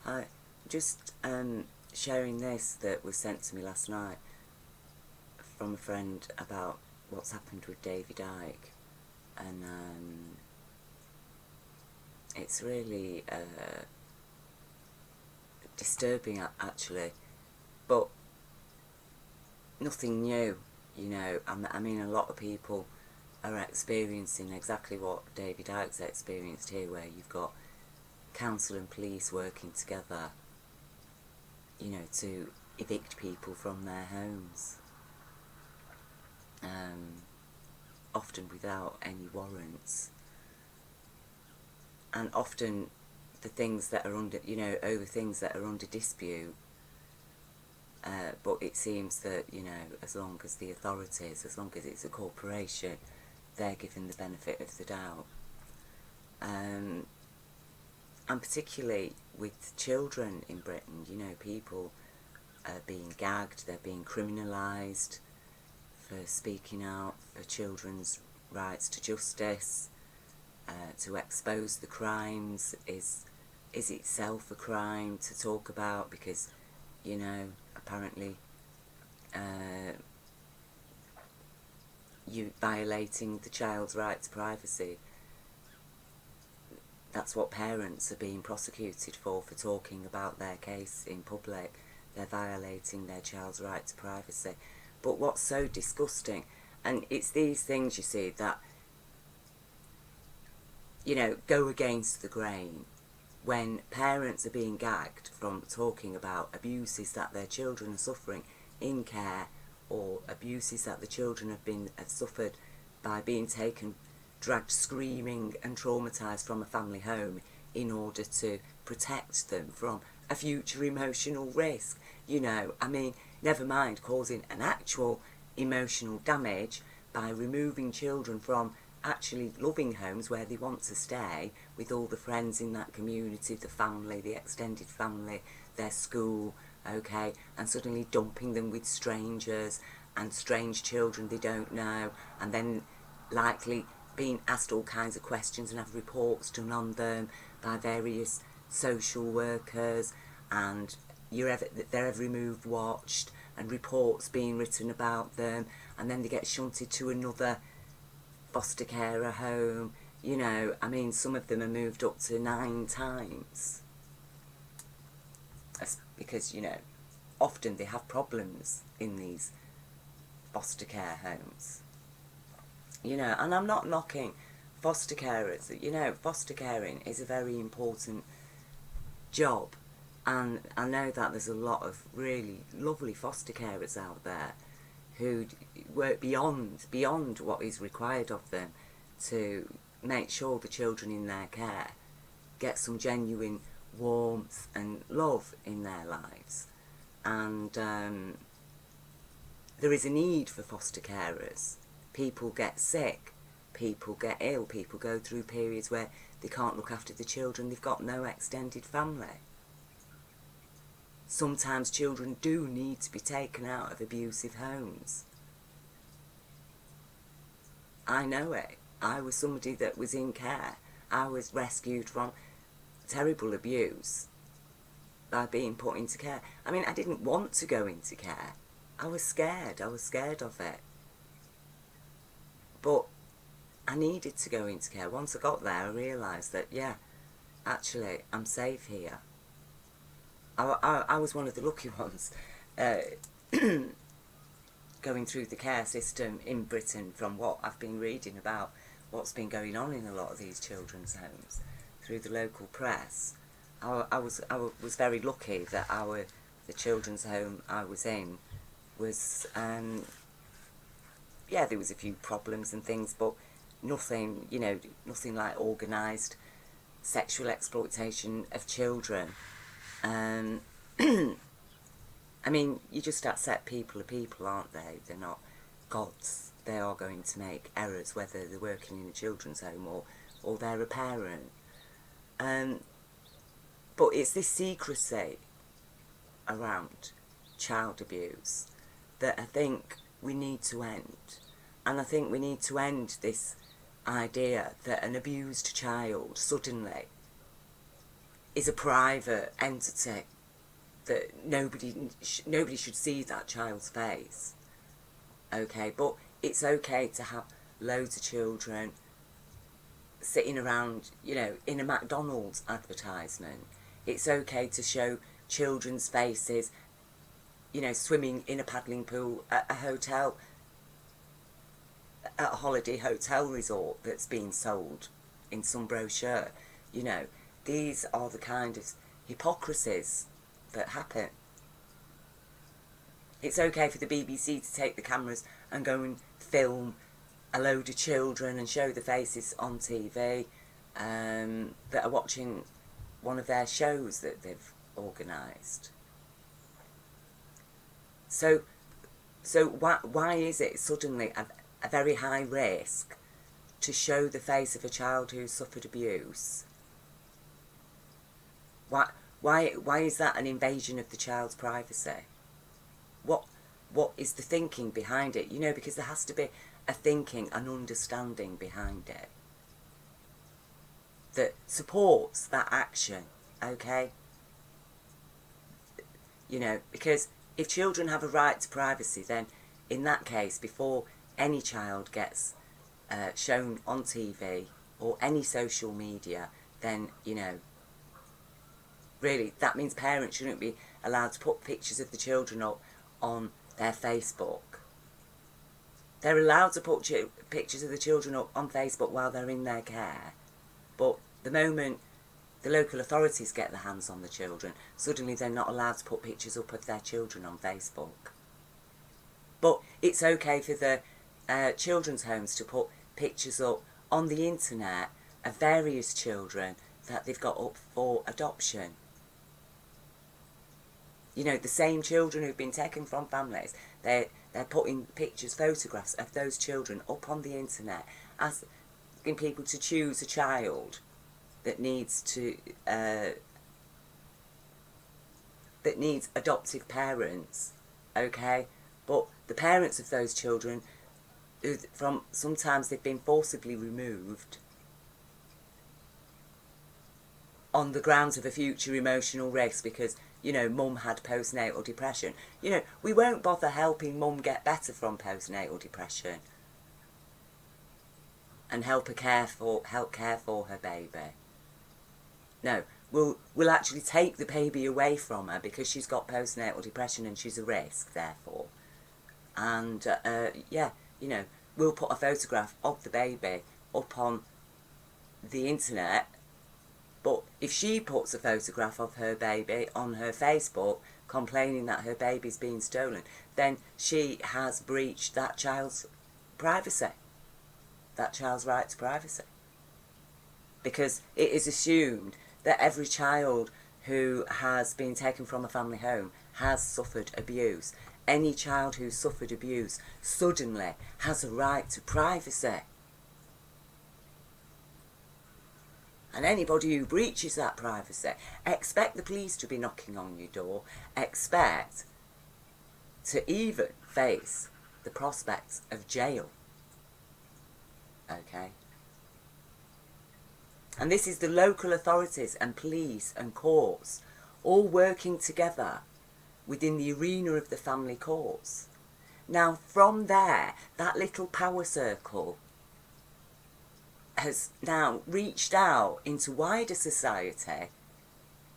I just sharing this that was sent to me last night from a friend about what's happened with David Icke, and it's really disturbing actually, but nothing new, you know. I mean, a lot of people are experiencing exactly what David Icke's experienced here, where you've got council and police working together, you know, to evict people from their homes, often without any warrants, and often the things that are under, you know, over things that are under dispute. But it seems that, you know, as long as the authorities, as long as it's a corporation, they're given the benefit of the doubt. And particularly with children in Britain, you know, people are being gagged, they're being criminalised for speaking out for children's rights to justice. To expose the crimes is itself a crime to talk about, because, you know, apparently you violating the child's right to privacy. That's what parents are being prosecuted for talking about their case in public. They're violating their child's right to privacy. But what's so disgusting, and it's these things, you see, that, you know, go against the grain. When parents are being gagged from talking about abuses that their children are suffering in care, or abuses that the children have suffered by being taken, dragged screaming and traumatised from a family home in order to protect them from a future emotional risk. You know, I mean, never mind causing an actual emotional damage by removing children from actually loving homes where they want to stay with all the friends in that community, the family, the extended family, their school, okay, and suddenly dumping them with strangers and strange children they don't know, and then likely being asked all kinds of questions and have reports done on them by various social workers, and their every move watched and reports being written about them, and then they get shunted to another foster carer home. You know, I mean, some of them are moved up to 9 times. That's because, you know, often they have problems in these foster care homes. You know, and I'm not knocking foster carers. You know, foster caring is a very important job, and I know that there's a lot of really lovely foster carers out there who work beyond what is required of them to make sure the children in their care get some genuine warmth and love in their lives. And there is a need for foster carers. People get sick, people get ill, people go through periods where they can't look after the children, they've got no extended family. Sometimes children do need to be taken out of abusive homes. I know it. I was somebody that was in care. I was rescued from terrible abuse by being put into care. I mean, I didn't want to go into care. I was scared. I was scared of it. But I needed to go into care. Once I got there, I realised that, yeah, actually, I'm safe here. I was one of the lucky ones going through the care system in Britain, from what I've been reading about what's been going on in a lot of these children's homes through the local press. I was very lucky that the children's home I was in was, yeah, there was a few problems and things, but nothing, you know, nothing like organised sexual exploitation of children. I mean, you just accept people are people, aren't they? They're not gods. They are going to make errors, whether they're working in a children's home or they're a parent. But it's this secrecy around child abuse that I think we need to end. And I think we need to end this idea that an abused child suddenly is a private entity, that nobody should see that child's face. Okay, but it's okay to have loads of children sitting around, you know, in a McDonald's advertisement. It's okay to show children's faces, you know, swimming in a paddling pool at a hotel, at a holiday hotel resort that's being sold in some brochure. You know, these are the kind of hypocrisies that happen. It's okay for the BBC to take the cameras and go and film a load of children and show the faces on TV that are watching one of their shows that they've organised. So why is it suddenly a very high risk to show the face of a child who's suffered abuse? Why is that an invasion of the child's privacy? What is the thinking behind it? You know, because there has to be a thinking, an understanding behind it that supports that action, okay? You know, because if children have a right to privacy, then in that case, before any child gets shown on TV or any social media, then, you know, really, that means parents shouldn't be allowed to put pictures of the children up on their Facebook. They're allowed to put pictures of the children up on Facebook while they're in their care. But the moment the local authorities get their hands on the children, suddenly they're not allowed to put pictures up of their children on Facebook. But it's okay for the children's homes to put pictures up on the internet of various children that they've got up for adoption. You know, the same children who've been taken from families, they're putting pictures, photographs of those children up on the internet, asking people to choose a child that needs adoptive parents, okay? But the parents of those children, sometimes they've been forcibly removed on the grounds of a future emotional risk because, you know, mum had postnatal depression. You know, we won't bother helping mum get better from postnatal depression and help care for her baby. No, we'll actually take the baby away from her because she's got postnatal depression and she's a risk, therefore. And, yeah, you know, we'll put a photograph of the baby up on the internet. But if she puts a photograph of her baby on her Facebook complaining that her baby's being stolen, then she has breached that child's privacy, that child's right to privacy. Because it is assumed that every child who has been taken from a family home has suffered abuse. Any child who's suffered abuse suddenly has a right to privacy. And anybody who breaches that privacy, expect the police to be knocking on your door, expect to even face the prospects of jail. Okay? And this is the local authorities and police and courts all working together within the arena of the family courts. Now, from there, that little power circle has now reached out into wider society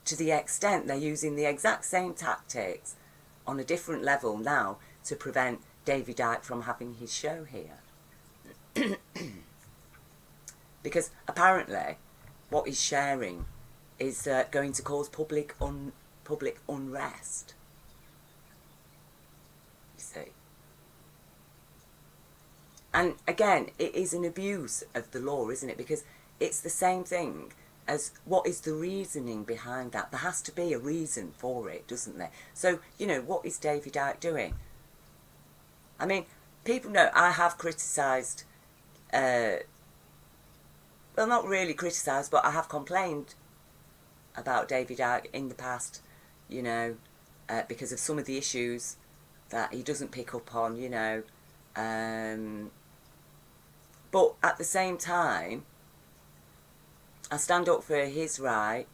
to the extent they're using the exact same tactics on a different level now to prevent David Icke from having his show here. Because apparently what he's sharing is going to cause public unrest. You see. And again, it is an abuse of the law, isn't it? Because it's the same thing as what is the reasoning behind that. There has to be a reason for it, doesn't there? So, you know, what is David Icke doing? I mean, people know I have criticised, well, not really criticised, but I have complained about David Icke in the past, you know, because of some of the issues that he doesn't pick up on, you know. But at the same time, I stand up for his right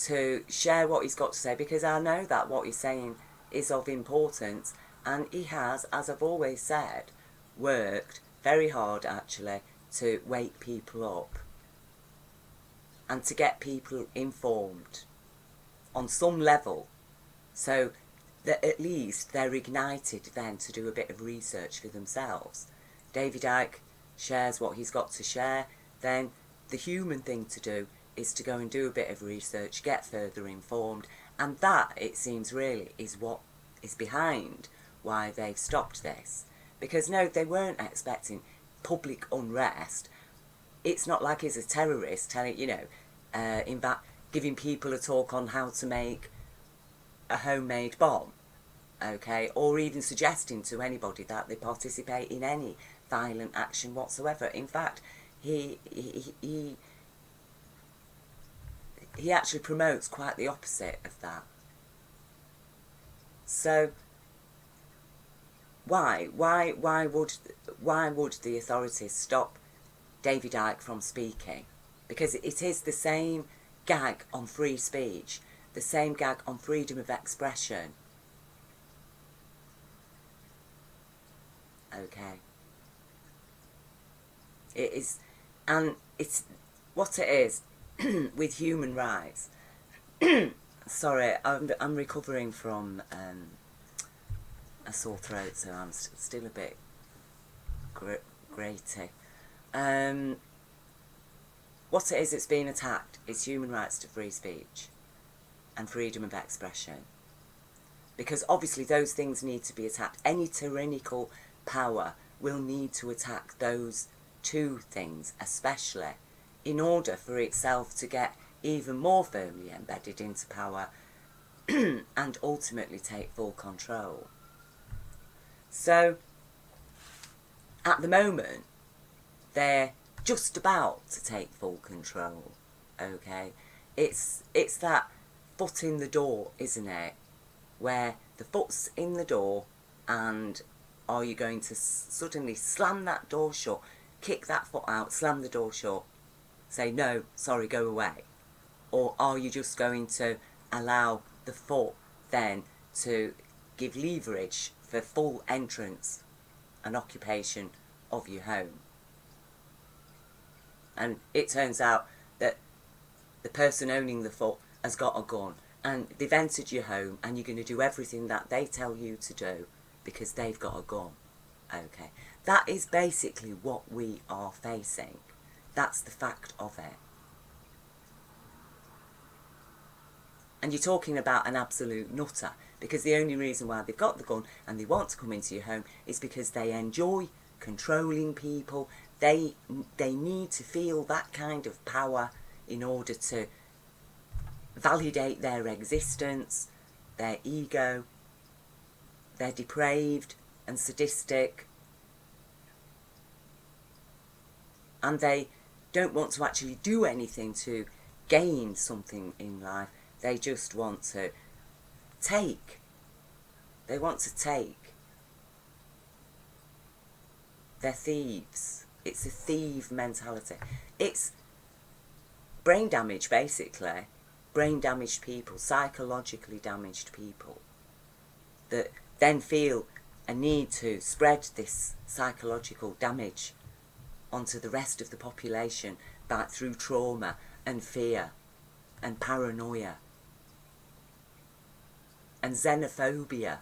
to share what he's got to say, because I know that what he's saying is of importance, and he has, as I've always said, worked very hard actually to wake people up and to get people informed on some level, so that at least they're ignited then to do a bit of research for themselves. David Icke shares what he's got to share, then the human thing to do is to go and do a bit of research, get further informed, and that, it seems, really is what is behind why they've stopped this. Because no, they weren't expecting public unrest. It's not like he's a terrorist telling, in fact, giving people a talk on how to make a homemade bomb, okay, or even suggesting to anybody that they participate in any violent action whatsoever. In fact, he actually promotes quite the opposite of that. So why would the authorities stop David Icke from speaking? Because it is the same gag on free speech, the same gag on freedom of expression. Okay. It is, and it's what it is with human rights. Sorry, I'm recovering from a sore throat, so I'm still a bit graty. What it is, it's being attacked, is human rights to free speech and freedom of expression. Because obviously those things need to be attacked. Any tyrannical power will need to attack those two things, especially, in order for itself to get even more firmly embedded into power and ultimately take full control. So, at the moment, they're just about to take full control, okay? It's that foot in the door, isn't it? Where the foot's in the door, and are you going to suddenly slam that door shut, kick that foot out, slam the door shut, say, no, sorry, go away? Or are you just going to allow the foot then to give leverage for full entrance and occupation of your home? And it turns out that the person owning the foot has got a gun, and they've entered your home, and you're going to do everything that they tell you to do because they've got a gun. Okay, that is basically what we are facing. That's the fact of it. And you're talking about an absolute nutter, because the only reason why they've got the gun and they want to come into your home is because they enjoy controlling people. They need to feel that kind of power in order to validate their existence, their ego. They're depraved and sadistic, and they don't want to actually do anything to gain something in life. They just want to take. They want to take. They're thieves. It's a thief mentality. It's brain damage, basically. Brain damaged people, psychologically damaged people, that then feel a need to spread this psychological damage onto the rest of the population through trauma and fear and paranoia and xenophobia.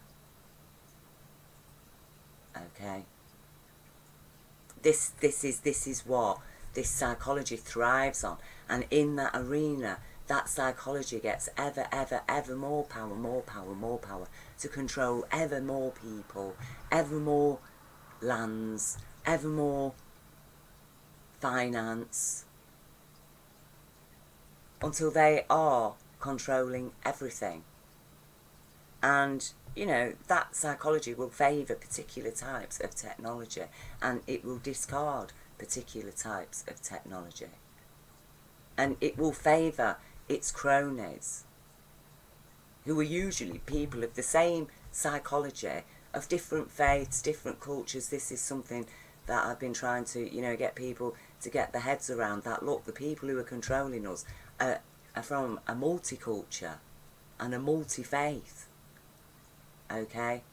Okay. This is what this psychology thrives on, and in that arena, that psychology gets ever more power to control ever more people, ever more lands, ever more finance, until they are controlling everything. And, that psychology will favour particular types of technology, and it will discard particular types of technology. And it will favour its cronies, who are usually people of the same psychology, of different faiths, different cultures. This is something that I've been trying to, get people to get their heads around, that look, the people who are controlling us are are from a multiculture and a multi-faith, okay?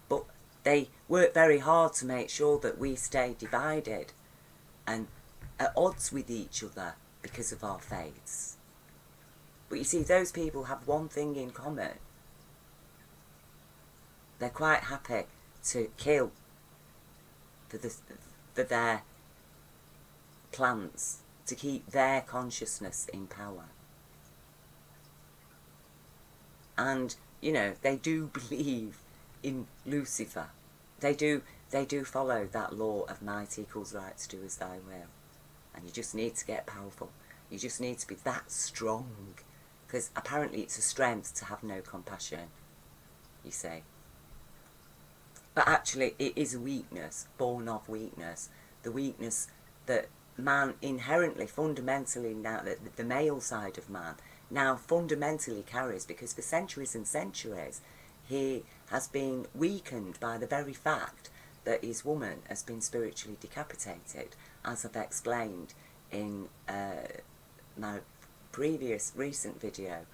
But they work very hard to make sure that we stay divided and at odds with each other because of our faiths. But you see, those people have one thing in common. They're quite happy to kill for their plans, to keep their consciousness in power. And, you know, they do believe in Lucifer. They do follow that law of might equals right to do as thy will. And you just need to get powerful. You just need to be that strong. Because apparently it's a strength to have no compassion, you see. But actually it is a weakness, born of weakness. The weakness that man inherently, fundamentally now, the male side of man, now fundamentally carries, because for centuries and centuries he has been weakened by the very fact that his woman has been spiritually decapitated, as I've explained in my previous recent video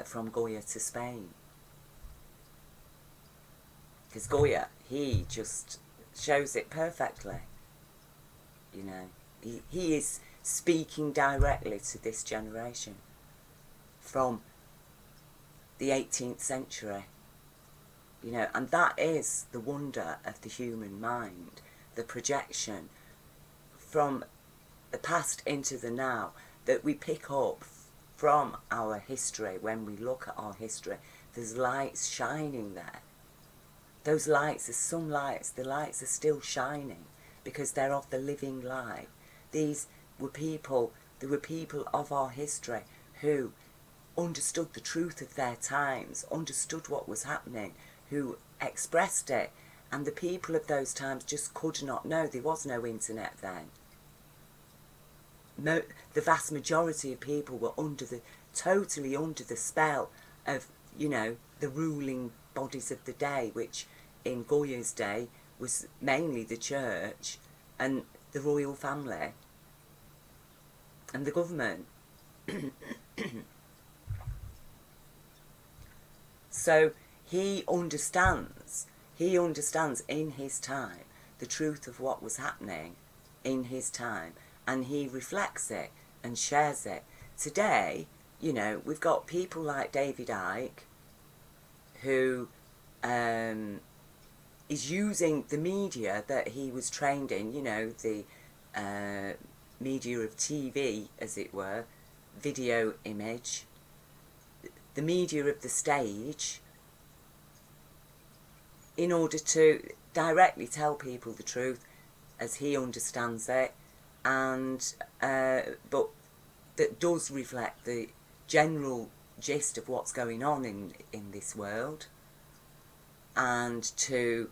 from Goya to Spain. Because Goya, he just shows it perfectly. You know, he is speaking directly to this generation from the 18th century. You know, and that is the wonder of the human mind, the projection from the past into the now that we pick up from our history. When we look at our history, there's lights shining there. Those lights are some lights, the lights are still shining because they're of the living light. These were people, there were people of our history who understood the truth of their times, understood what was happening, who expressed it, and the people of those times just could not know. There was no internet then. The vast majority of people were totally under the spell of, you know, the ruling bodies of the day, which in Goya's day was mainly the church and the royal family and the government. So he understands in his time the truth of what was happening in his time, and he reflects it and shares it. Today, you know, we've got people like David Icke, who is using the media that he was trained in, you know, the media of TV, as it were, video image, the media of the stage, in order to directly tell people the truth as he understands it, and but that does reflect the general gist of what's going on in this world, and to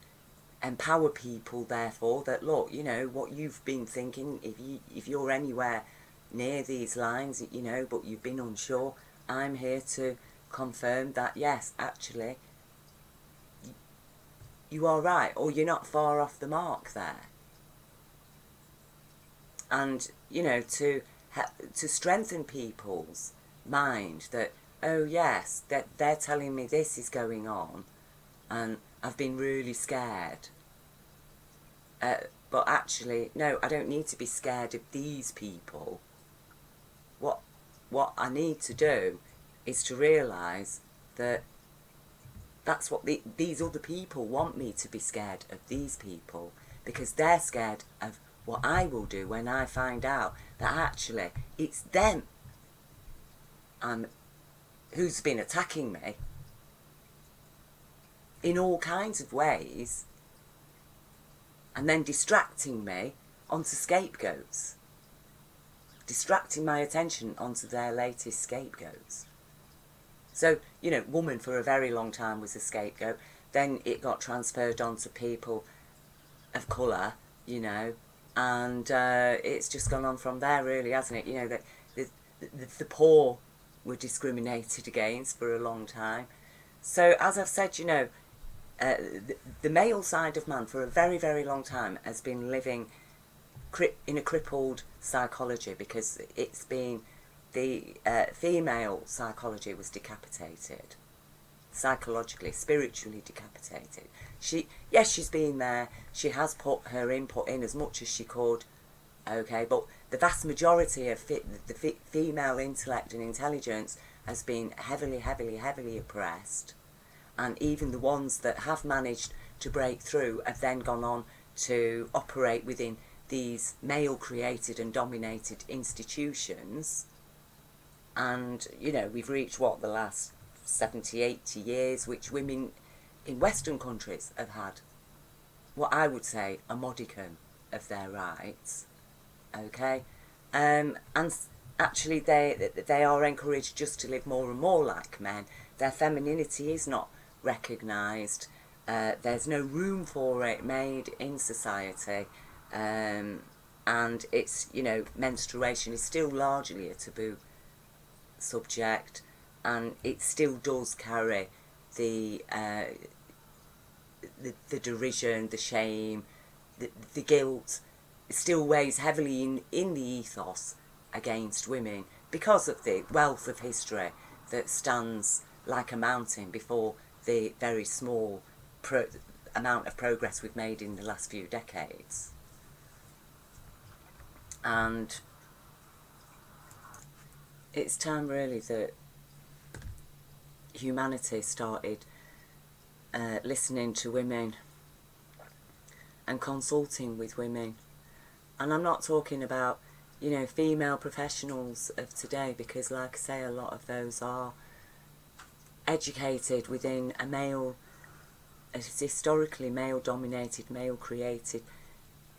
empower people, therefore, that look, you know, what you've been thinking, if you're anywhere near these lines, you know, but you've been unsure, I'm here to confirm that yes, actually you are right, or you're not far off the mark there. And, you know, to strengthen people's mind that, oh yes, that they're telling me this is going on, and I've been really scared. But actually, no, I don't need to be scared of these people. What I need to do is to realise that that's what these other people want me to be scared of, these people, because they're scared of what I will do when I find out that actually it's them who's been attacking me in all kinds of ways, and then distracting me onto scapegoats, distracting my attention onto their latest scapegoats. So, you know, woman for a very long time was a scapegoat. Then it got transferred onto people of colour, you know, and it's just gone on from there, really, hasn't it? You know, the poor were discriminated against for a long time. So, as I've said, you know, the male side of man for a very, very long time has been living in a crippled psychology, because it's been the female psychology was decapitated. Psychologically, spiritually decapitated. She's been there, she has put her input in as much as she could, okay, but the vast majority of the female intellect and intelligence has been heavily oppressed, and even the ones that have managed to break through have then gone on to operate within these male created and dominated institutions. And we've reached what, the last 70-80 years, which women in Western countries have had what I would say a modicum of their rights, okay, and actually they are encouraged just to live more and more like men. Their femininity is not recognised. There's no room for it made in society, and it's menstruation is still largely a taboo subject, and it still does carry the derision, the shame, the guilt. It still weighs heavily in the ethos against women because of the wealth of history that stands like a mountain before the very small amount of progress we've made in the last few decades. And it's time really that humanity started listening to women and consulting with women. And I'm not talking about, female professionals of today, because like I say, a lot of those are educated within a historically male-dominated, male-created,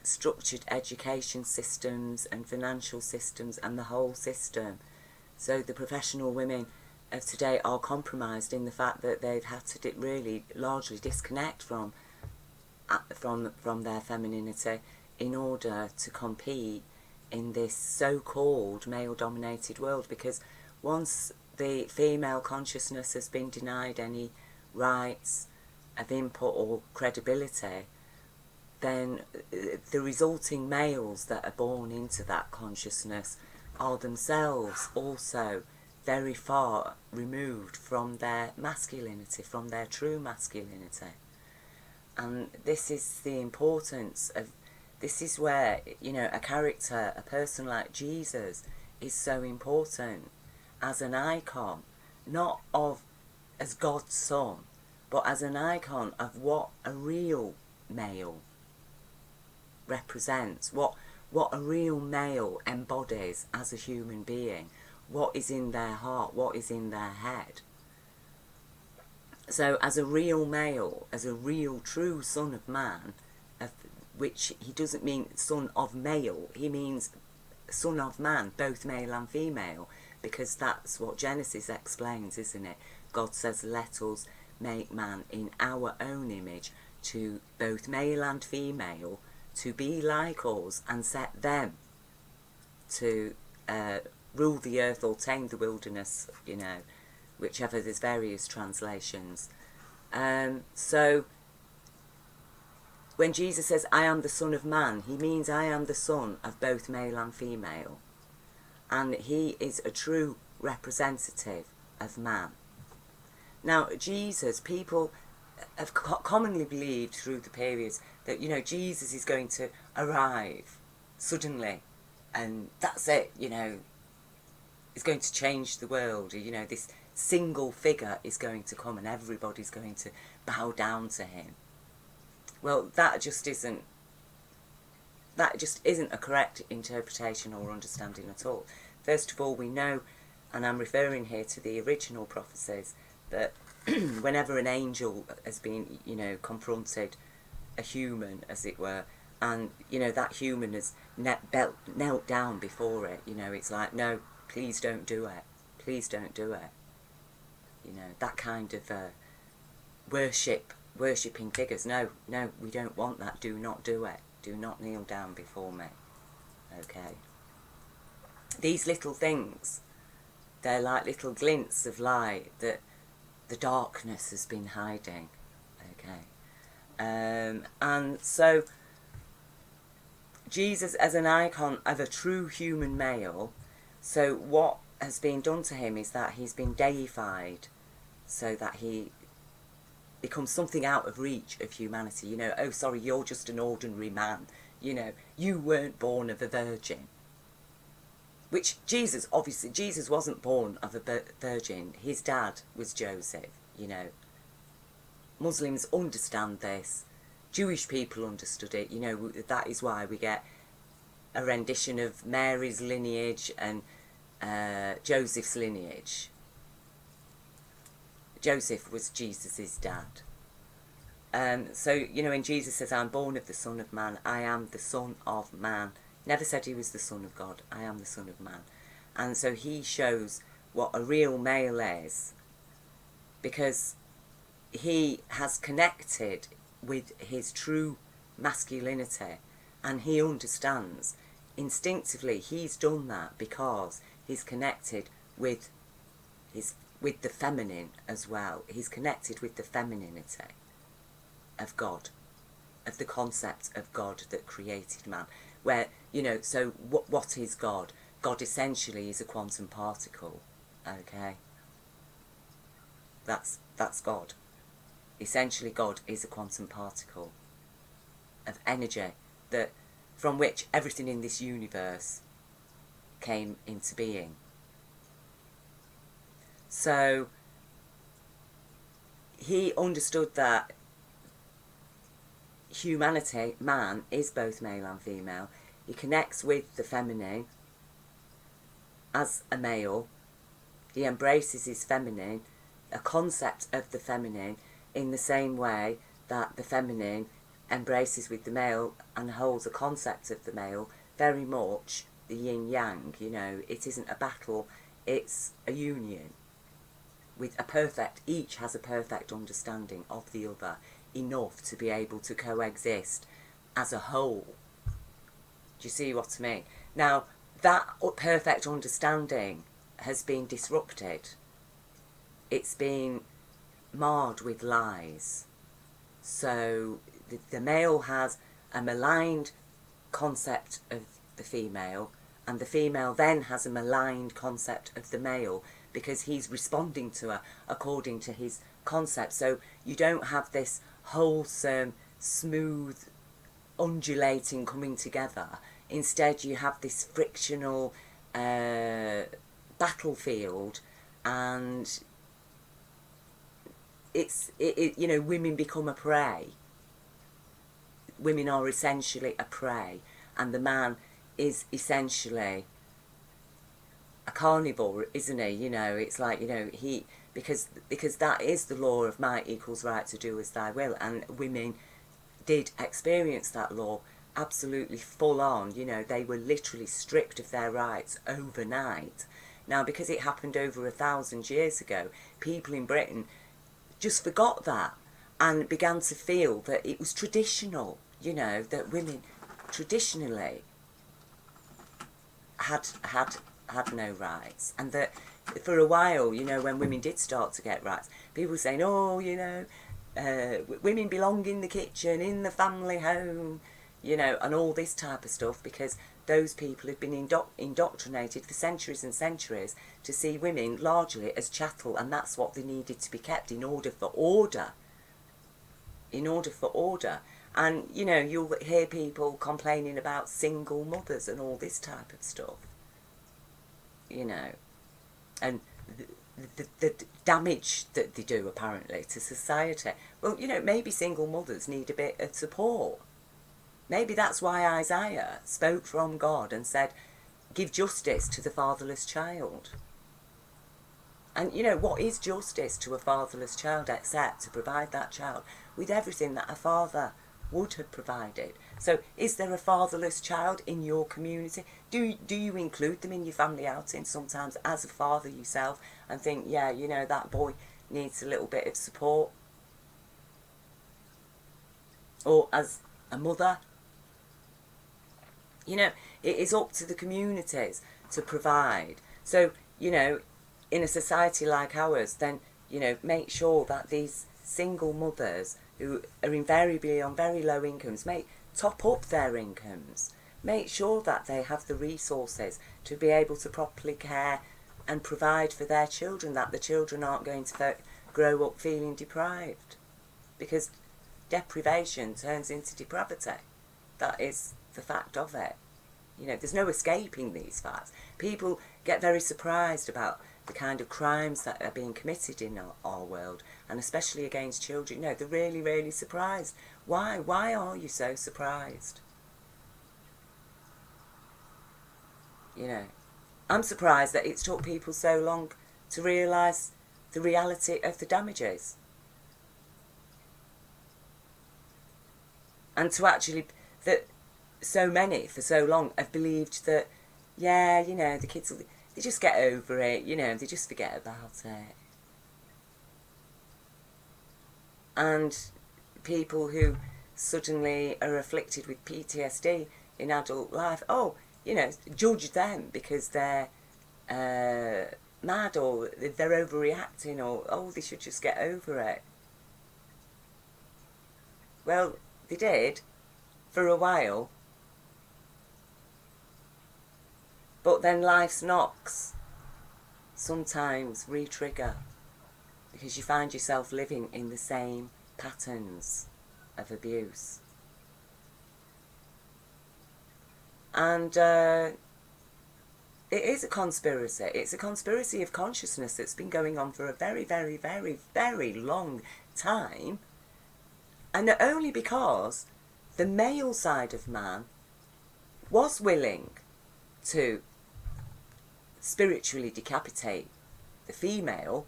structured education systems and financial systems and the whole system. So the professional women of today are compromised in the fact that they've had to really largely disconnect from their femininity in order to compete in this so-called male-dominated world, because once the female consciousness has been denied any rights of input or credibility, then the resulting males that are born into that consciousness are themselves also very far removed from their masculinity, from their true masculinity. And this is the importance of, this is where, a character, a person like Jesus is so important as an icon, not as God's son, but as an icon of what a real male represents, what a real male embodies as a human being, what is in their heart, what is in their head. So as a real male, as a real true son of man, which he doesn't mean son of male, he means son of man, both male and female, because that's what Genesis explains, isn't it? God says, let us make man in our own image, to both male and female, to be like us and set them to rule the earth or tame the wilderness, whichever, there's various translations. So when Jesus says, I am the Son of Man, he means I am the son of both male and female. And he is a true representative of man. Now, Jesus, people have commonly believed through the periods that, Jesus is going to arrive suddenly and that's it, is going to change the world. This single figure is going to come and everybody's going to bow down to him. Well, that just isn't a correct interpretation or understanding at all. First of all, we know, and I'm referring here to the original prophecies, that whenever an angel has been, confronted a human, as it were, and, that human has knelt down before it, it's like, no, please don't do it. Please don't do it. That kind of worshipping figures. No, we don't want that. Do not do it. Do not kneel down before me. Okay. These little things, they're like little glints of light that the darkness has been hiding. Okay. And so Jesus as an icon of a true human male. So what has been done to him is that he's been deified, so that he becomes something out of reach of humanity. You know, oh, sorry, you're just an ordinary man. You know, you weren't born of a virgin. Which Jesus, obviously, Jesus wasn't born of a virgin. His dad was Joseph, you know. Muslims understand this. Jewish people understood it. You know, that is why we get a rendition of Mary's lineage and Joseph's lineage. Joseph was Jesus' dad. So, you know, when Jesus says, I'm born of the Son of Man, I am the Son of Man. Never said he was the Son of God. I am the Son of Man. And so he shows what a real male is, because he has connected with his true masculinity, and he understands instinctively he's done that because he's connected with the feminine as well. He's connected with the femininity of God, of the concept of God that created man. Where, you know, so what is God? God essentially is a quantum particle, okay? That's God. Essentially, God is a quantum particle of energy that from which everything in this universe came into being. So he understood that humanity, man, is both male and female. He connects with the feminine as a male. He embraces his feminine, a concept of the feminine, in the same way that the feminine embraces with the male and holds a concept of the male, very much the yin-yang, you know. It isn't a battle, it's a union with a perfect, each has a perfect understanding of the other, enough to be able to coexist as a whole. Do you see what I mean? Now, that perfect understanding has been disrupted. It's been marred with lies. So the male has a maligned concept of the female, and the female then has a maligned concept of the male, because he's responding to her according to his concept. So you don't have this wholesome, smooth, undulating coming together. Instead, you have this frictional battlefield, and you know, women become a prey. Women are essentially a prey, and the man is essentially a carnivore, isn't he? You know, it's like, you know, because that is the law of might equals right to do as thy will, and women did experience that law absolutely full on. You know, they were literally stripped of their rights overnight. Now, because it happened over 1,000 years ago, people in Britain just forgot that and began to feel that it was traditional, you know, that women traditionally had no rights, and that for a while, you know, when women did start to get rights, people were saying, oh, you know, women belong in the kitchen, in the family home, you know, and all this type of stuff, because those people had been indoctrinated for centuries and centuries to see women largely as chattel, and that's what they needed to be kept in order for order. And, you know, you'll hear people complaining about single mothers and all this type of stuff, you know, and the damage that they do, apparently, to society. Well, you know, maybe single mothers need a bit of support. Maybe that's why Isaiah spoke from God and said, give justice to the fatherless child. And, you know, what is justice to a fatherless child except to provide that child with everything that a father would have provided? So is there a fatherless child in your community? Do you include them in your family outing sometimes as a father yourself and think, yeah, you know, that boy needs a little bit of support? Or as a mother? You know, it is up to the communities to provide. So, you know, in a society like ours, then, you know, make sure that these single mothers who are invariably on very low incomes, top up their incomes. Make sure that they have the resources to be able to properly care and provide for their children, that the children aren't going to grow up feeling deprived. Because deprivation turns into depravity. That is the fact of it. You know, there's no escaping these facts. People get very surprised about the kind of crimes that are being committed in our world, and especially against children. No, they're really, really surprised. Why? Why are you so surprised? You know, I'm surprised that it's took people so long to realise the reality of the damages. And to actually, that so many for so long have believed that, yeah, you know, the kids, they just get over it, you know, they just forget about it. And people who suddenly are afflicted with PTSD in adult life, oh, you know, judge them because they're mad, or they're overreacting, or, oh, they should just get over it. Well, they did for a while, but then life's knocks sometimes re-trigger, because you find yourself living in the same patterns of abuse. And it is a conspiracy. It's a conspiracy of consciousness that's been going on for a very, very, very, very long time. And only because the male side of man was willing to spiritually decapitate the female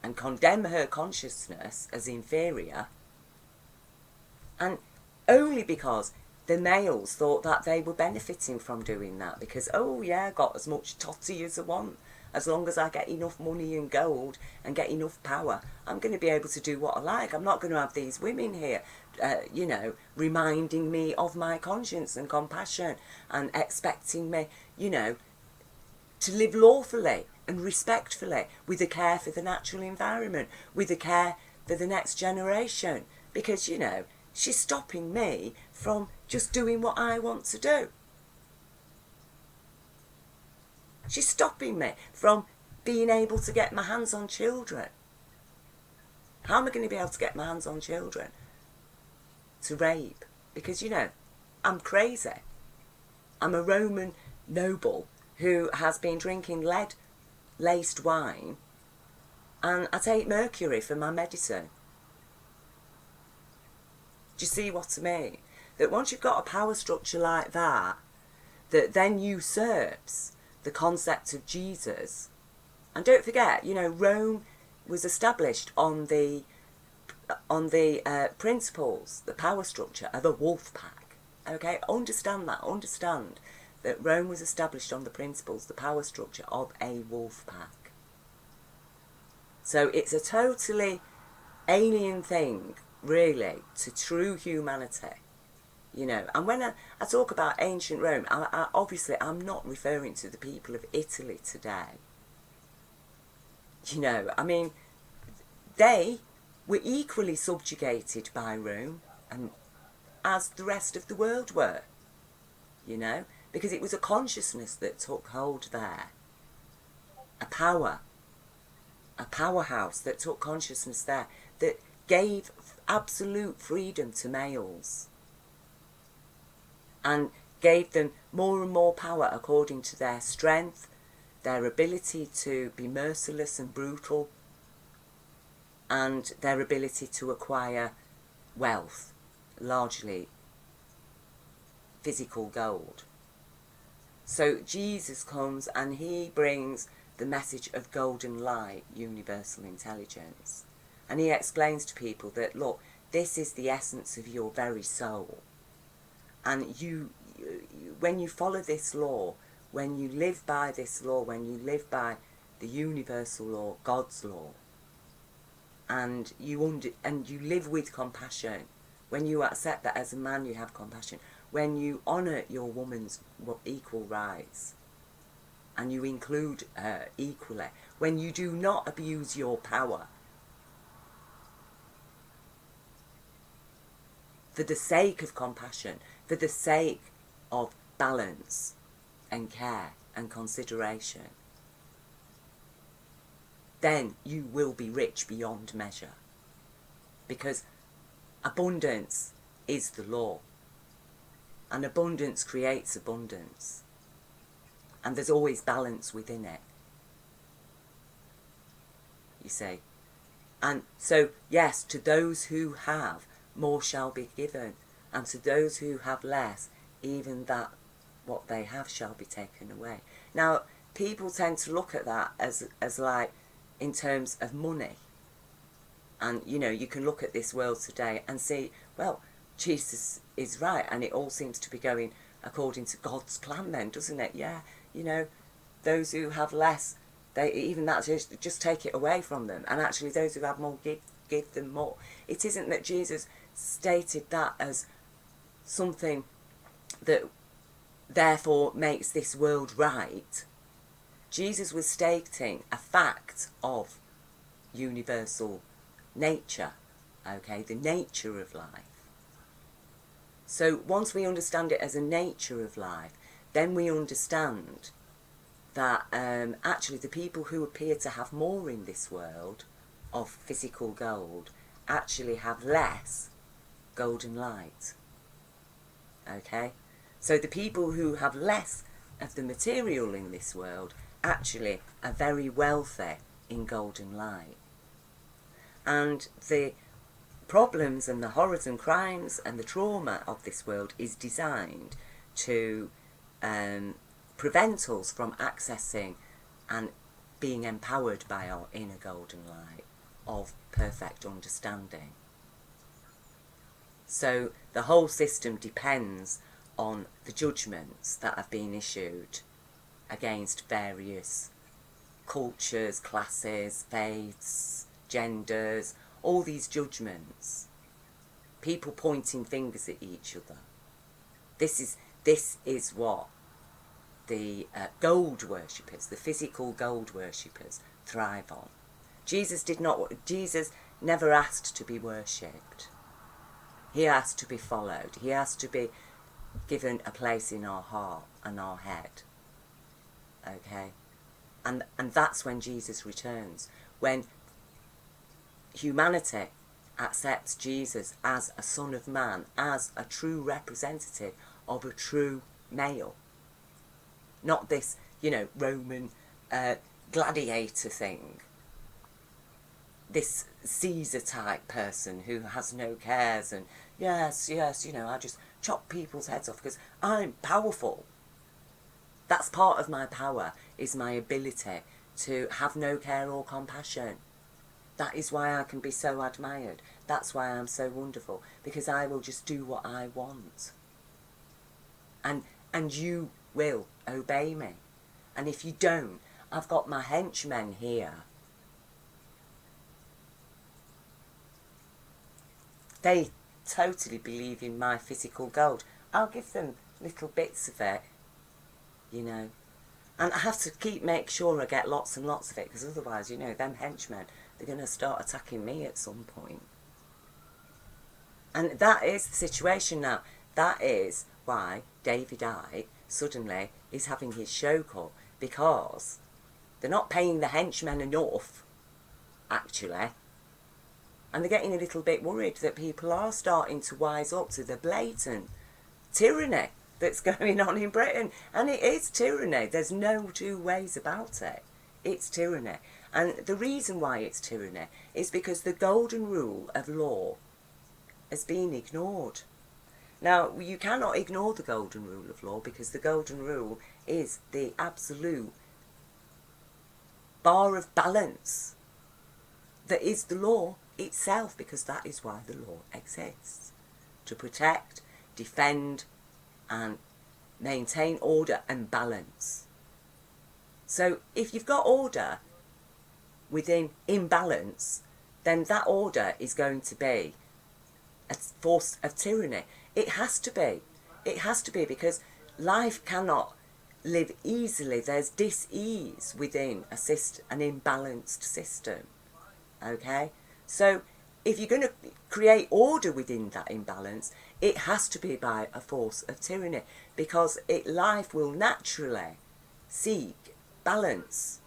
and condemn her consciousness as inferior, and only because the males thought that they were benefiting from doing that, because, oh yeah, I got as much totty as I want. As long as I get enough money and gold and get enough power, I'm going to be able to do what I like. I'm not going to have these women here, you know, reminding me of my conscience and compassion and expecting me, you know, to live lawfully and respectfully, with a care for the natural environment, with a care for the next generation. Because, you know, she's stopping me from just doing what I want to do. She's stopping me from being able to get my hands on children. How am I going to be able to get my hands on children to rape? Because, you know, I'm crazy. I'm a Roman noble who has been drinking lead-laced wine, and I take mercury for my medicine. Do you see what I mean? That once you've got a power structure like that, that then usurps the concept of Jesus. And don't forget, you know, Rome was established on the principles, the power structure of a wolf pack. Okay, understand that. Understand that Rome was established on the principles, the power structure of a wolf pack. So it's a totally alien thing, really, to true humanity. You know, and when I talk about ancient Rome, obviously I'm not referring to the people of Italy today. You know, I mean, they were equally subjugated by Rome, and as the rest of the world were, you know, because it was a consciousness that took hold there. A powerhouse that took consciousness there, that gave absolute freedom to males, and gave them more and more power according to their strength, their ability to be merciless and brutal, and their ability to acquire wealth, largely physical gold. So Jesus comes and he brings the message of golden light, universal intelligence. And he explains to people that, look, this is the essence of your very soul. And you, when you follow this law, when you live by this law, when you live by the universal law, God's law, and you live with compassion, when you accept that as a man you have compassion, when you honour your woman's equal rights, and you include her equally, when you do not abuse your power for the sake of compassion, for the sake of balance and care and consideration, then you will be rich beyond measure. Because abundance is the law. And abundance creates abundance. And there's always balance within it. You see. And so, yes, to those who have, more shall be given. And to those who have less, even that what they have shall be taken away. Now, people tend to look at that as like, in terms of money. And, you know, you can look at this world today and see, well, Jesus is right, and it all seems to be going according to God's plan then, doesn't it? Yeah, you know, those who have less, they even that just take it away from them. And actually those who have more, give them more. It isn't that Jesus stated that as something that therefore makes this world right. Jesus was stating a fact of universal nature, okay, the nature of life. So once we understand it as a nature of life, then we understand that actually the people who appear to have more in this world of physical gold actually have less golden light. Okay? So the people who have less of the material in this world actually are very wealthy in golden light. And the problems and the horrors and crimes and the trauma of this world is designed to prevent us from accessing and being empowered by our inner golden light of perfect understanding. So the whole system depends on the judgments that have been issued against various cultures, classes, faiths, genders, all these judgments, people pointing fingers at each other. This is what the gold worshippers, the physical gold worshippers, thrive on. Jesus never asked to be worshipped. He asked to be followed. He asked to be given a place in our heart and our head. Okay? And that's when Jesus returns. When humanity accepts Jesus as a son of man, as a true representative of a true male. Not this, you know, Roman gladiator thing. This Caesar type person who has no cares and yes, you know, I just chop people's heads off because I'm powerful. That's part of my power, is my ability to have no care or compassion. That is why I can be so admired. That's why I'm so wonderful, because I will just do what I want. And you will obey me. And if you don't, I've got my henchmen here. They totally believe in my physical gold. I'll give them little bits of it, you know. And I have to make sure I get lots and lots of it, because otherwise, you know, them henchmen, they're going to start attacking me at some point. And that is the situation now. That is why David Icke suddenly is having his show cut, because they're not paying the henchmen enough, actually. And they're getting a little bit worried that people are starting to wise up to the blatant tyranny that's going on in Britain. And it is tyranny. There's no two ways about it. It's tyranny. And the reason why it's tyranny is because the golden rule of law has been ignored. Now, you cannot ignore the golden rule of law, because the golden rule is the absolute bar of balance that is the law itself, because that is why the law exists. To protect, defend and maintain order and balance. So if you've got order within imbalance, then that order is going to be a force of tyranny. It has to be. It has to be, because life cannot live easily. There's dis-ease within an imbalanced system. Okay? So if you're going to create order within that imbalance, it has to be by a force of tyranny, because life will naturally seek balance.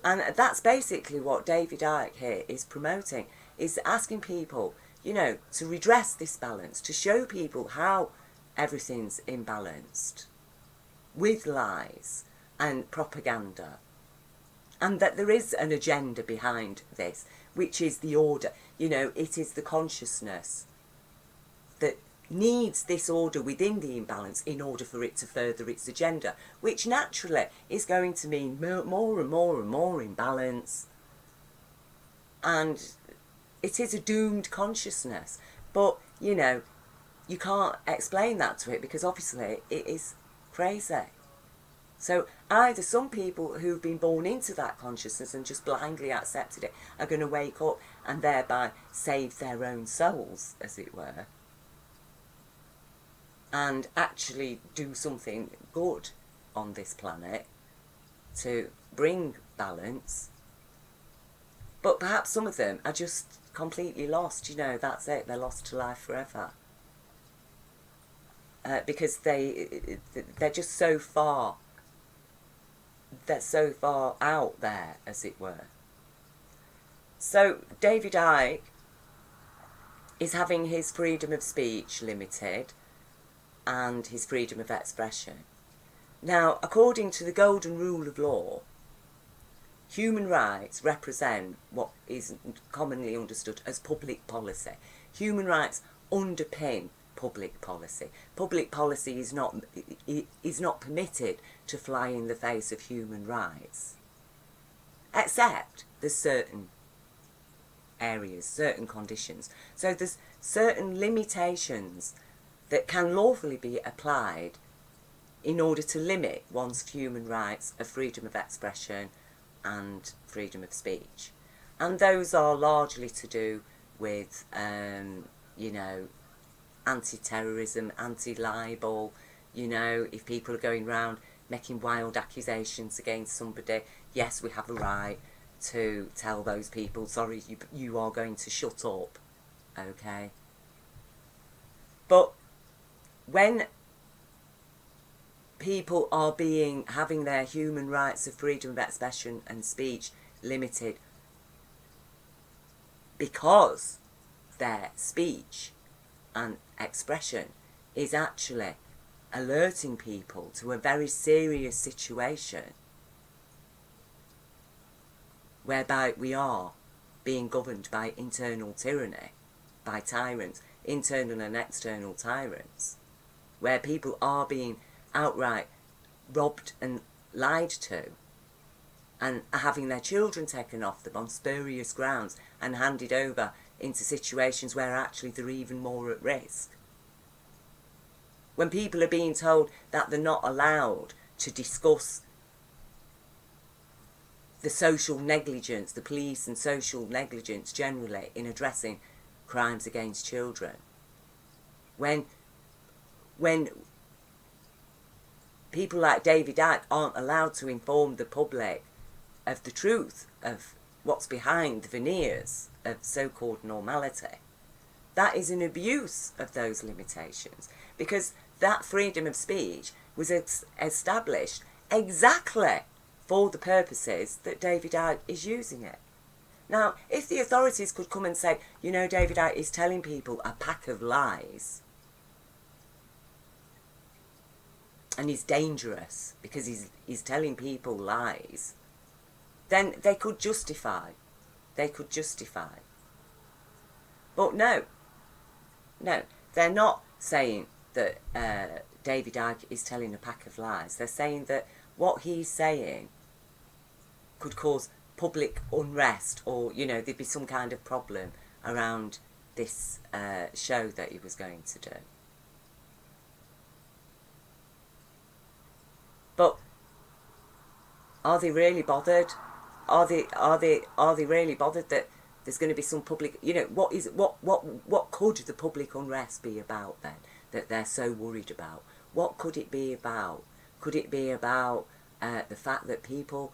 And that's basically what David Icke here is promoting, is asking people, you know, to redress this balance, to show people how everything's imbalanced with lies and propaganda, and that there is an agenda behind this, which is the order. You know, it is the consciousness that needs this order within the imbalance in order for it to further its agenda, which naturally is going to mean more and more and more imbalance. And it is a doomed consciousness. But, you know, you can't explain that to it because obviously it is crazy. So either some people who've been born into that consciousness and just blindly accepted it are going to wake up and thereby save their own souls, as it were, and actually do something good on this planet to bring balance. But perhaps some of them are just completely lost, you know, that's it, they're lost to life forever. Because they're just so far, they're so far out there, as it were. So David Icke is having his freedom of speech limited and his freedom of expression. Now, according to the golden rule of law, human rights represent what is commonly understood as public policy. Human rights underpin public policy. Public policy is not permitted to fly in the face of human rights, except there's certain areas, certain conditions. So there's certain limitations that can lawfully be applied in order to limit one's human rights of freedom of expression and freedom of speech. And those are largely to do with, you know, anti-terrorism, anti-libel. You know, if people are going around making wild accusations against somebody, yes, we have a right to tell those people, sorry, you are going to shut up, okay? But when people are having their human rights of freedom of expression and speech limited because their speech and expression is actually alerting people to a very serious situation whereby we are being governed by internal tyranny, by tyrants, internal and external tyrants, where people are being outright robbed and lied to and are having their children taken off them on spurious grounds and handed over into situations where actually they're even more at risk. When people are being told that they're not allowed to discuss the social negligence, the police and social negligence generally in addressing crimes against children. When people like David Icke aren't allowed to inform the public of the truth of what's behind the veneers of so-called normality, that is an abuse of those limitations, because that freedom of speech was established exactly for the purposes that David Icke is using it. Now, if the authorities could come and say, you know, David Icke is telling people a pack of lies, and he's dangerous because he's telling people lies, then they could justify. They could justify. But no, they're not saying that David Icke is telling a pack of lies. They're saying that what he's saying could cause public unrest, or, you know, there'd be some kind of problem around this show that he was going to do. But are they really bothered? Are they really bothered that there's going to be some public, you know, what could the public unrest be about then, that they're so worried about? What could it be about? Could it be about the fact that people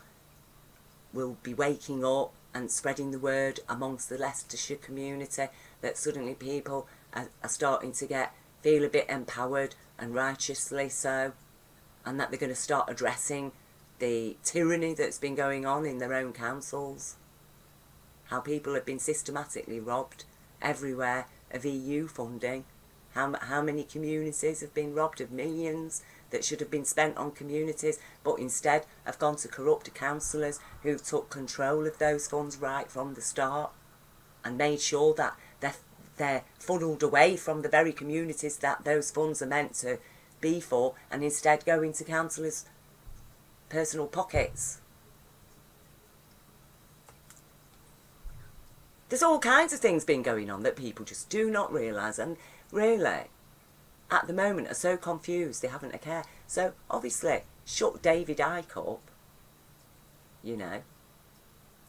will be waking up and spreading the word amongst the Leicestershire community, that suddenly people are starting to feel a bit empowered, and righteously so, and that they're going to start addressing the tyranny that's been going on in their own councils, how people have been systematically robbed everywhere of EU funding, how many communities have been robbed of millions that should have been spent on communities, but instead have gone to corrupt councillors who took control of those funds right from the start and made sure that they're funneled away from the very communities that those funds are meant to be for, and instead go into councillors' personal pockets. There's all kinds of things been going on that people just do not realise, and really, at the moment, are so confused they haven't a care. So, obviously, shut David Icke up, you know.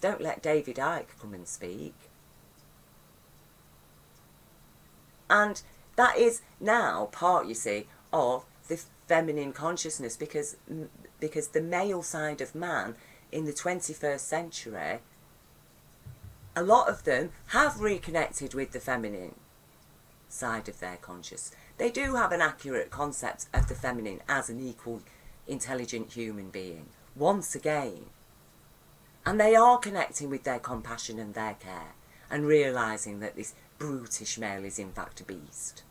Don't let David Icke come and speak. And that is now part, you see, of the feminine consciousness, because the male side of man in the 21st century, a lot of them have reconnected with the feminine side of their conscious. They do have an accurate concept of the feminine as an equal, intelligent human being, once again. And they are connecting with their compassion and their care, and realising that this brutish male is in fact a beast.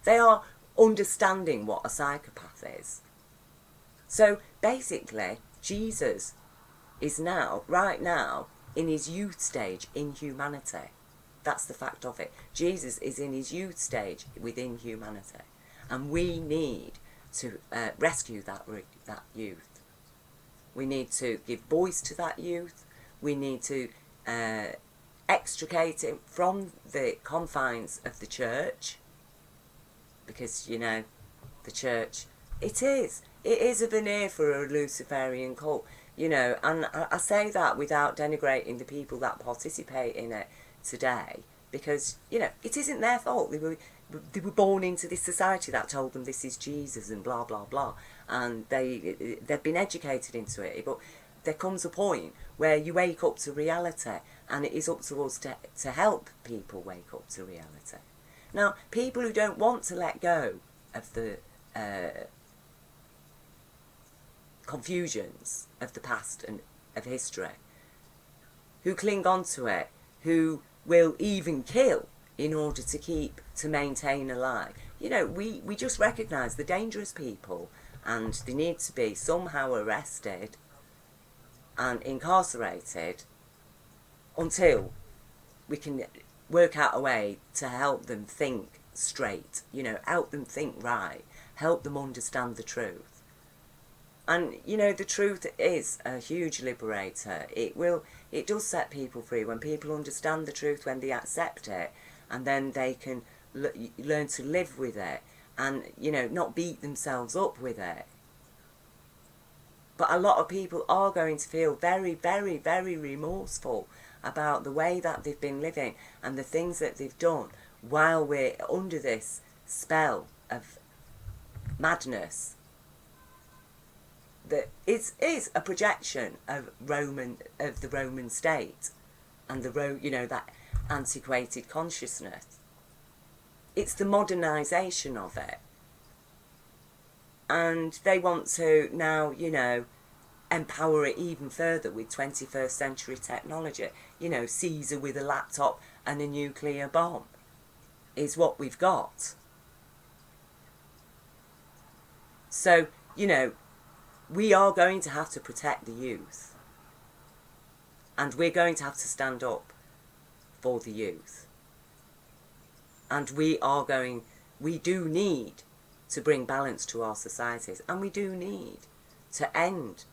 They are understanding what a psychopath is. So basically, Jesus is now, right now, in his youth stage in humanity. That's the fact of it. Jesus is in his youth stage within humanity. And we need to rescue that youth. We need to give voice to that youth. We need to extricate him from the confines of the church. Because, you know, the church, it is a veneer for a Luciferian cult. You know, and I say that without denigrating the people that participate in it today, because, you know, it isn't their fault. They were born into this society that told them this is Jesus and blah, blah, blah. And they've been educated into it. But there comes a point where you wake up to reality, and it is up to us to help people wake up to reality. Now, people who don't want to let go of the confusions of the past and of history, who cling on to it, who will even kill in order to maintain a lie. You know, we just recognise the dangerous people, and they need to be somehow arrested and incarcerated until we can work out a way to help them think straight, you know, help them think right, help them understand the truth. And, you know, the truth is a huge liberator. It does set people free when people understand the truth, when they accept it, and then they can learn to live with it and, you know, not beat themselves up with it. But a lot of people are going to feel very, very, very remorseful about the way that they've been living and the things that they've done while we're under this spell of madness that is a projection of the Roman state and that antiquated consciousness. It's the modernisation of it. And they want to now, you know, empower it even further with 21st century technology. You know, Caesar with a laptop and a nuclear bomb is what we've got. So, you know, we are going to have to protect the youth. And we're going to have to stand up for the youth. And we do need to bring balance to our societies. And we do need to end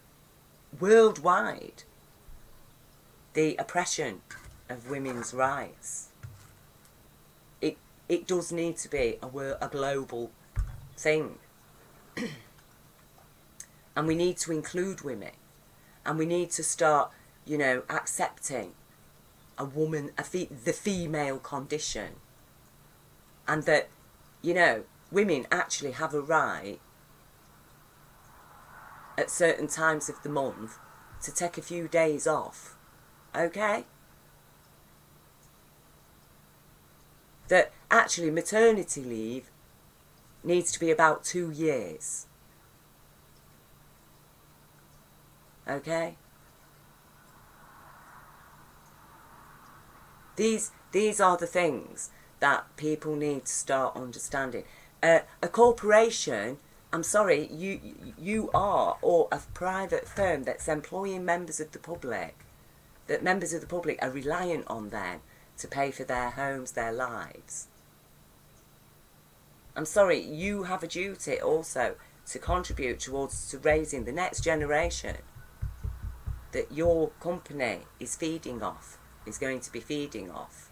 worldwide the oppression of women's rights. It does need to be a global thing. And we need to include women. And we need to start, you know, accepting a woman, the female condition. And that, you know, women actually have a right at certain times of the month to take a few days off. Okay? That actually maternity leave needs to be about 2 years. Okay? These are the things that people need to start understanding. A corporation, I'm sorry, you are, or a private firm that's employing members of the public, that members of the public are reliant on them to pay for their homes, their lives. I'm sorry, you have a duty also to contribute towards to raising the next generation that your company is feeding off, is going to be feeding off,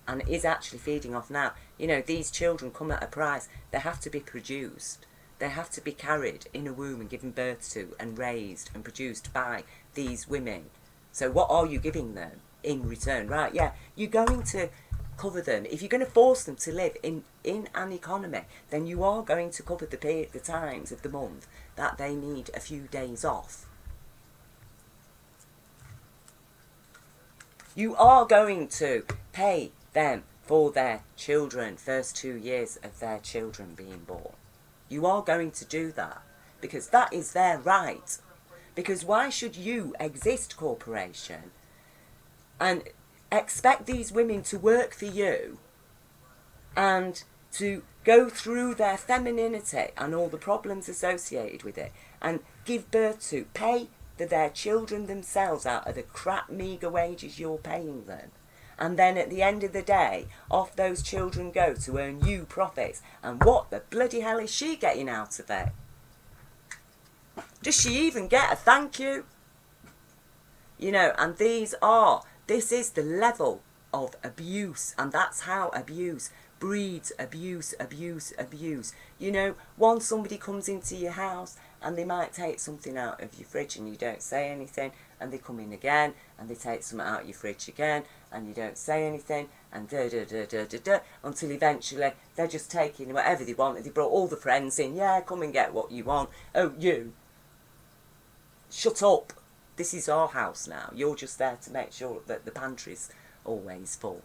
and is actually feeding off now. You know, these children come at a price. They have to be produced. They have to be carried in a womb and given birth to and raised and produced by these women. So what are you giving them in return? Right, yeah, you're going to cover them. If you're going to force them to live in an economy, then you are going to cover the times of the month that they need a few days off. You are going to pay them for their children, first 2 years of their children being born. You are going to do that because that is their right. Because why should you exist, corporation, and expect these women to work for you and to go through their femininity and all the problems associated with it and give birth to, pay for their children themselves out of the crap meagre wages you're paying them, and then at the end of the day off those children go to earn you profits? And what the bloody hell is she getting out of it? Does she even get a thank you? You know, and this is the level of abuse, and that's how abuse breeds abuse, abuse, abuse. You know, once somebody comes into your house and they might take something out of your fridge and you don't say anything, and they come in again and they take something out of your fridge again and you don't say anything, and until eventually they're just taking whatever they want. They brought all the friends in. Yeah, come and get what you want. Oh, you, shut up. This is our house now. You're just there to make sure that the pantry's always full.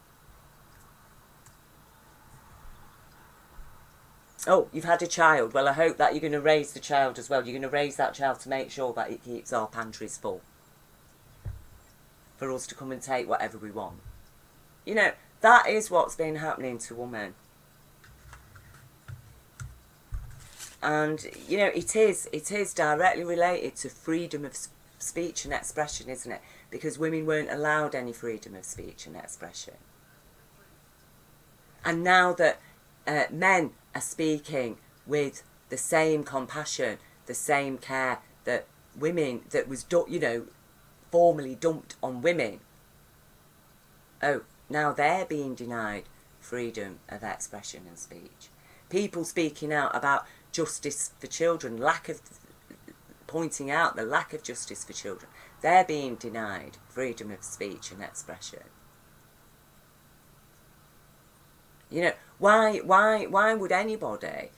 Oh, you've had a child. Well, I hope that you're going to raise the child as well. You're going to raise that child to make sure that it keeps our pantries full, for us to come and take whatever we want. You know, that is what's been happening to women. And, you know, it is directly related to freedom of speech and expression, isn't it? Because women weren't allowed any freedom of speech and expression. And now that men are speaking with the same compassion, the same care that women, that was, you know, formerly dumped on women, oh, now they're being denied freedom of expression and speech. People speaking out about justice for children, pointing out the lack of justice for children, they're being denied freedom of speech and expression. You know, why would anybody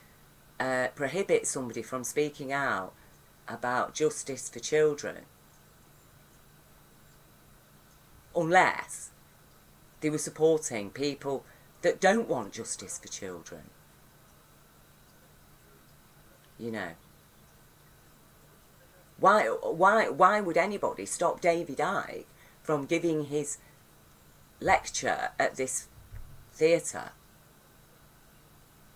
prohibit somebody from speaking out about justice for children unless they were supporting people that don't want justice for children? You know, why would anybody stop David Icke from giving his lecture at this theatre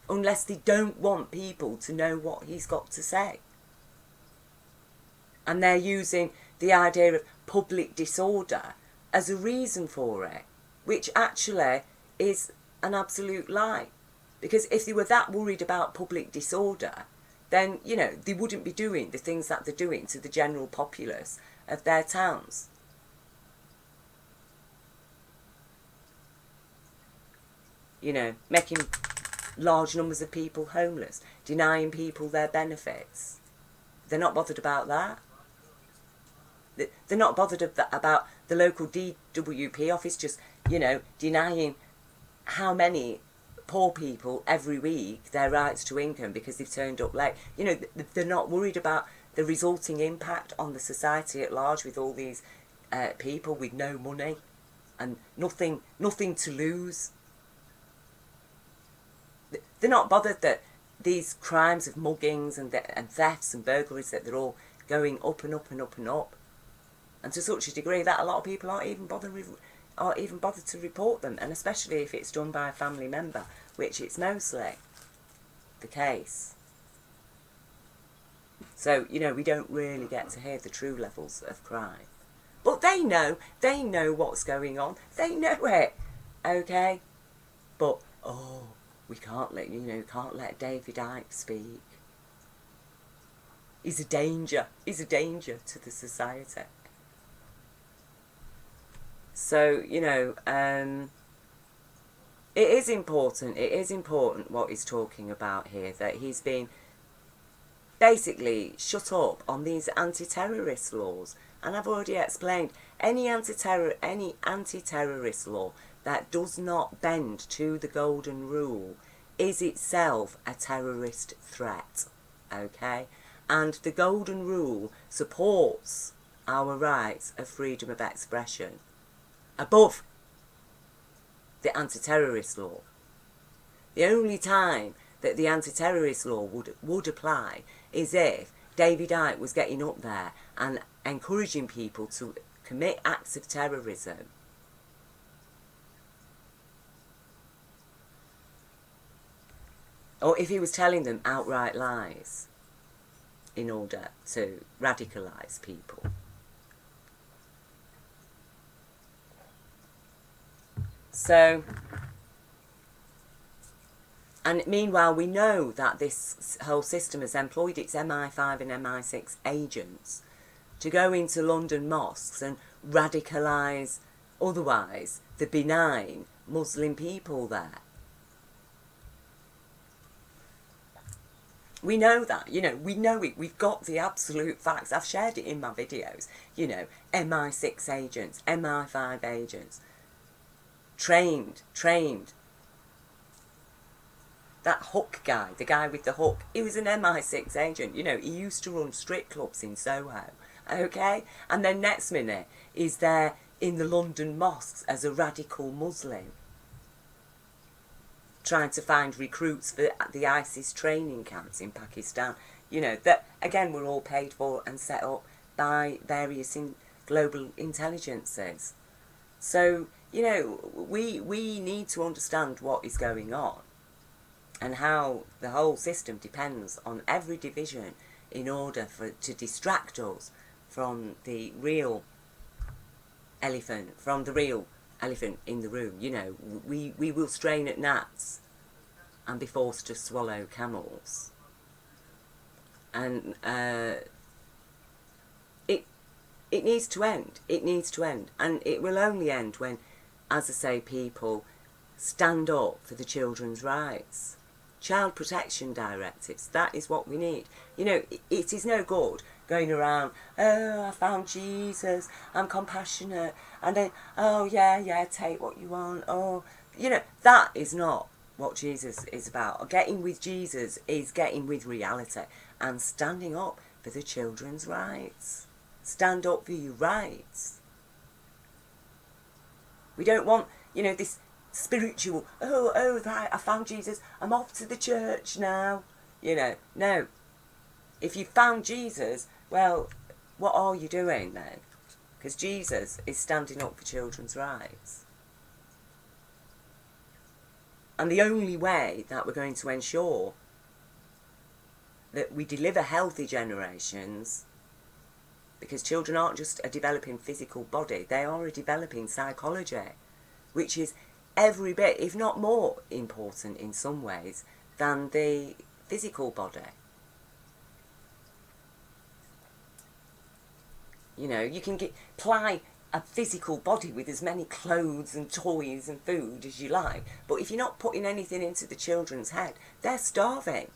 unless they don't want people to know what he's got to say? And they're using the idea of public disorder as a reason for it, which actually is an absolute lie. Because if they were that worried about public disorder, then, you know, they wouldn't be doing the things that they're doing to the general populace of their towns. You know, making large numbers of people homeless, denying people their benefits. They're not bothered about that. They're not bothered about the local DWP office just, you know, denying how many poor people every week their rights to income because they've turned up late. You know, they're not worried about the resulting impact on the society at large with all these people with no money and nothing to lose. They're not bothered that these crimes of muggings and thefts and burglaries, that they're all going up and up and up and up, and to such a degree that a lot of people aren't even bothered to report them, and especially if it's done by a family member, which it's mostly the case. So, you know, we don't really get to hear the true levels of crime. But they know what's going on. They know it, okay? But, oh, we can't let David Icke speak. He's a danger. He's a danger to the society. So, you know, it is important what he's talking about here, that he's been basically shut up on these anti-terrorist laws. And I've already explained, any anti-terrorist law that does not bend to the golden rule is itself a terrorist threat, okay? And the golden rule supports our rights of freedom of expression above the anti-terrorist law. The only time that the anti-terrorist law would apply is if David Icke was getting up there and encouraging people to commit acts of terrorism. Or if he was telling them outright lies in order to radicalise people. So, and meanwhile we know that this whole system has employed its MI5 and MI6 agents to go into London mosques and radicalise otherwise the benign Muslim people there. We know that, you know, we know it, we've got the absolute facts. I've shared it in my videos, you know, MI6 agents, MI5 agents, trained. That Hook guy, the guy with the hook, he was an MI6 agent, you know, he used to run strip clubs in Soho, okay? And then next minute, he's there in the London mosques as a radical Muslim, trying to find recruits for the ISIS training camps in Pakistan. You know, that, again, were all paid for and set up by various global intelligences. So, you know, we need to understand what is going on and how the whole system depends on every division in order to distract us from the real elephant, in the room. You know, we will strain at gnats and be forced to swallow camels. And it needs to end. It needs to end. And it will only end when, as I say, people stand up for the children's rights. Child protection directives, that is what we need. You know, it is no good going around, oh, I found Jesus, I'm compassionate, and then, oh, yeah, take what you want, oh, you know, that is not what Jesus is about. Getting with Jesus is getting with reality and standing up for the children's rights. Stand up for your rights. We don't want, you know, this spiritual, oh, right, I found Jesus, I'm off to the church now. You know, no. If you found Jesus, well, what are you doing then? Because Jesus is standing up for children's rights. And the only way that we're going to ensure that we deliver healthy generations, because children aren't just a developing physical body, they are a developing psychology, which is every bit, if not more important in some ways, than the physical body. You know, you can ply a physical body with as many clothes and toys and food as you like, but if you're not putting anything into the children's head, they're starving.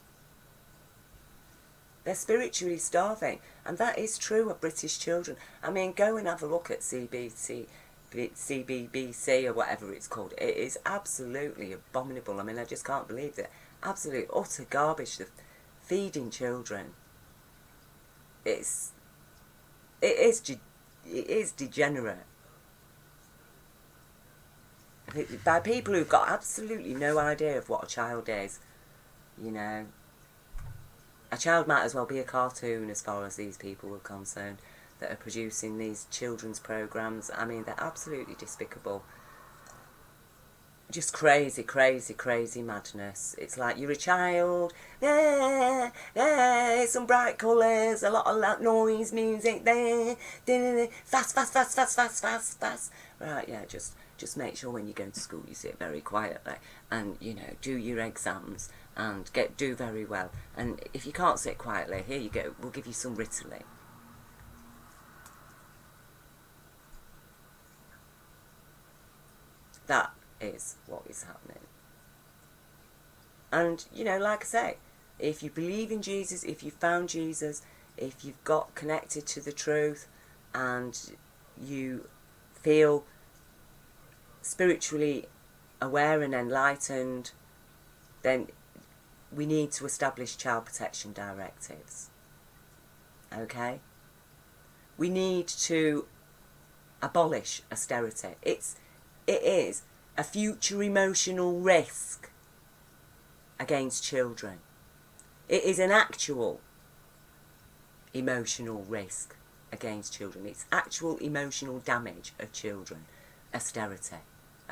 They're spiritually starving, and that is true of British children. I mean, go and have a look at CBBC or whatever it's called. It is absolutely abominable. I mean, I just can't believe it. Absolute utter garbage. The feeding children. It is degenerate. By people who've got absolutely no idea of what a child is, you know. A child might as well be a cartoon as far as these people are concerned that are producing these children's programmes. I mean, they're absolutely despicable. Just crazy, crazy, crazy madness. It's like you're a child, yeah, yeah, some bright colours, a lot of loud noise, music, there, fast, fast, fast, fast, fast, fast, fast. Right, yeah, just make sure when you go to school you sit very quietly and, you know, do your exams and do very well. And if you can't sit quietly, here you go, we'll give you some Ritalin. That is what is happening. And, you know, like I say, if you believe in Jesus, if you found Jesus, if you've got connected to the truth and you feel spiritually aware and enlightened, then we need to establish child protection directives. Okay? We need to abolish austerity. It is a future emotional risk against children. It is an actual emotional risk against children. It's actual emotional damage of children. Austerity.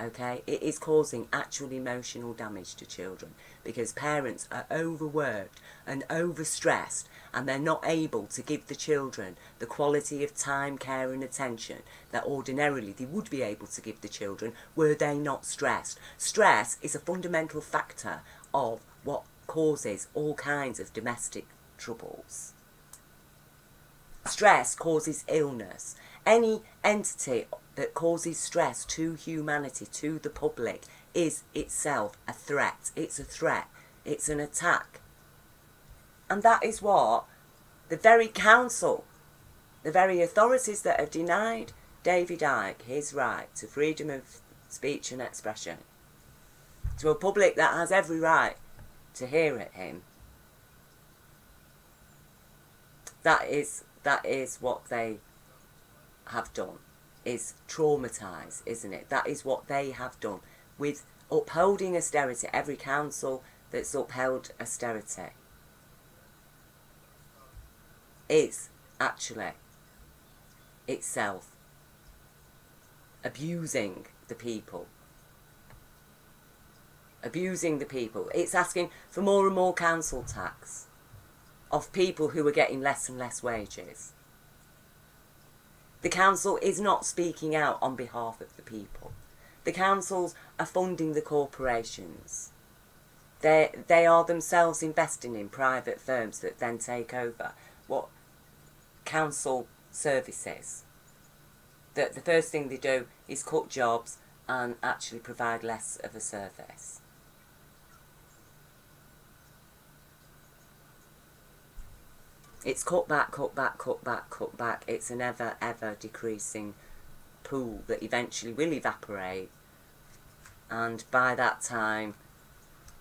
Okay? It is causing actual emotional damage to children because parents are overworked and overstressed and they're not able to give the children the quality of time, care and attention that ordinarily they would be able to give the children were they not stressed. Stress is a fundamental factor of what causes all kinds of domestic troubles. Stress causes illness. Any entity that causes stress to humanity, to the public, is itself a threat. It's a threat. It's an attack. And that is what the very council, the very authorities that have denied David Icke his right to freedom of speech and expression, to a public that has every right to hear him, that is what they have done, is traumatise, isn't it? That is what they have done with upholding austerity. Every council that's upheld austerity is actually itself abusing the people. Abusing the people. It's asking for more and more council tax of people who are getting less and less wages. The council is not speaking out on behalf of the people. The councils are funding the corporations. They are themselves investing in private firms that then take over what council services. That the first thing they do is cut jobs and actually provide less of a service. It's cut back, cut back, cut back, cut back. It's an ever, ever decreasing pool that eventually will evaporate. And by that time,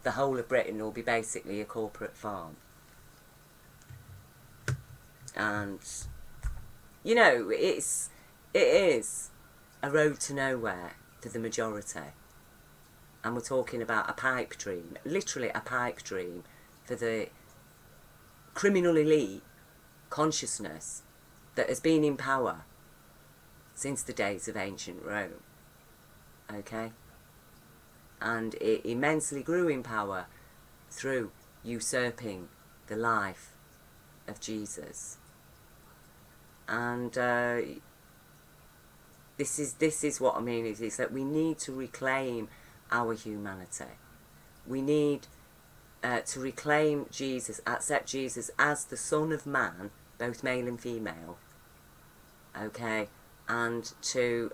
the whole of Britain will be basically a corporate farm. And, you know, it is a road to nowhere for the majority. And we're talking about a pipe dream, literally a pipe dream for the criminal elite consciousness that has been in power since the days of ancient Rome. Okay? And it immensely grew in power through usurping the life of Jesus. And this is what I mean, is that we need to reclaim our humanity. We need to reclaim Jesus, accept Jesus as the Son of Man, both male and female, okay, and to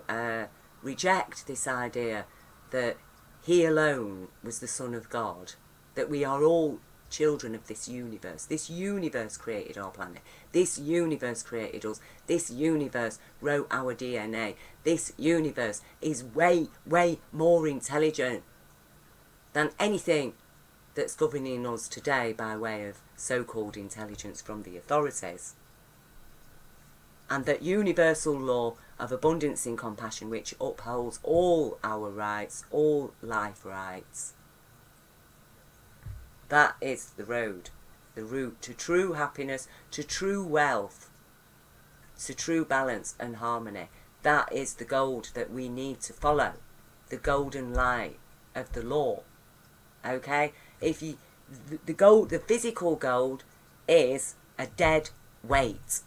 reject this idea that he alone was the Son of God, that we are all children of this universe. This universe created our planet. This universe created us. This universe wrote our DNA. This universe is way, way more intelligent than anything that's governing us today by way of so-called intelligence from the authorities. And that universal law of abundance and compassion, which upholds all our rights, all life rights, that is the road the route to true happiness, to true wealth, to true balance and harmony. That is the gold that we need to follow, the golden light of the law. Okay? If you, the gold, the physical gold is a dead weight.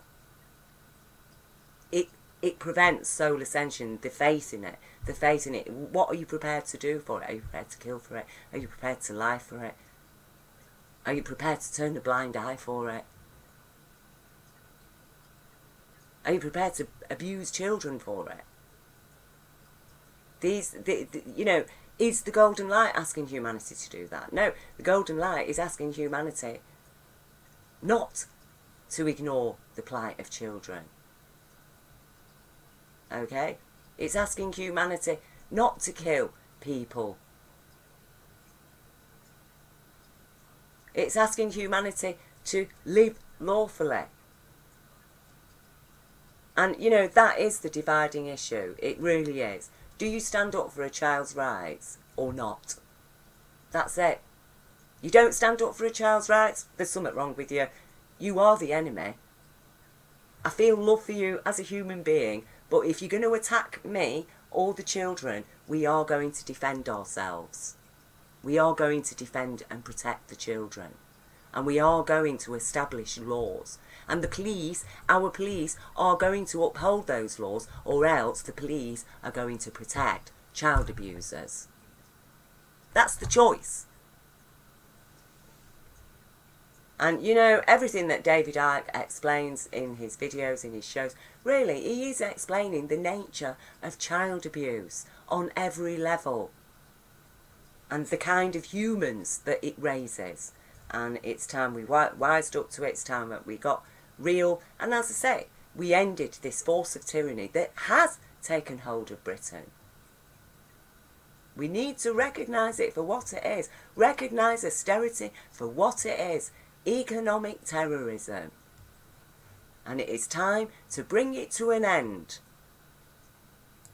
It prevents soul ascension, the faith in it. The faith in it. What are you prepared to do for it? Are you prepared to kill for it? Are you prepared to lie for it? Are you prepared to turn a blind eye for it? Are you prepared to abuse children for it? You know, is the golden light asking humanity to do that? No, the golden light is asking humanity not to ignore the plight of children. Okay? It's asking humanity not to kill people. It's asking humanity to live lawfully. And, you know, that is the dividing issue. It really is. Do you stand up for a child's rights or not? That's it. You don't stand up for a child's rights, there's something wrong with you. You are the enemy. I feel love for you as a human being, but if you're going to attack me or the children, we are going to defend ourselves. We are going to defend and protect the children. And we are going to establish laws. And the police, our police, are going to uphold those laws, or else the police are going to protect child abusers. That's the choice. And, you know, everything that David Icke explains in his videos, in his shows, really, he is explaining the nature of child abuse on every level. And the kind of humans that it raises. And it's time we wised up to it. It's time that we got real. And as I say, we ended this force of tyranny that has taken hold of Britain. We need to recognise it for what it is. Recognise austerity for what it is. Economic terrorism. And it is time to bring it to an end.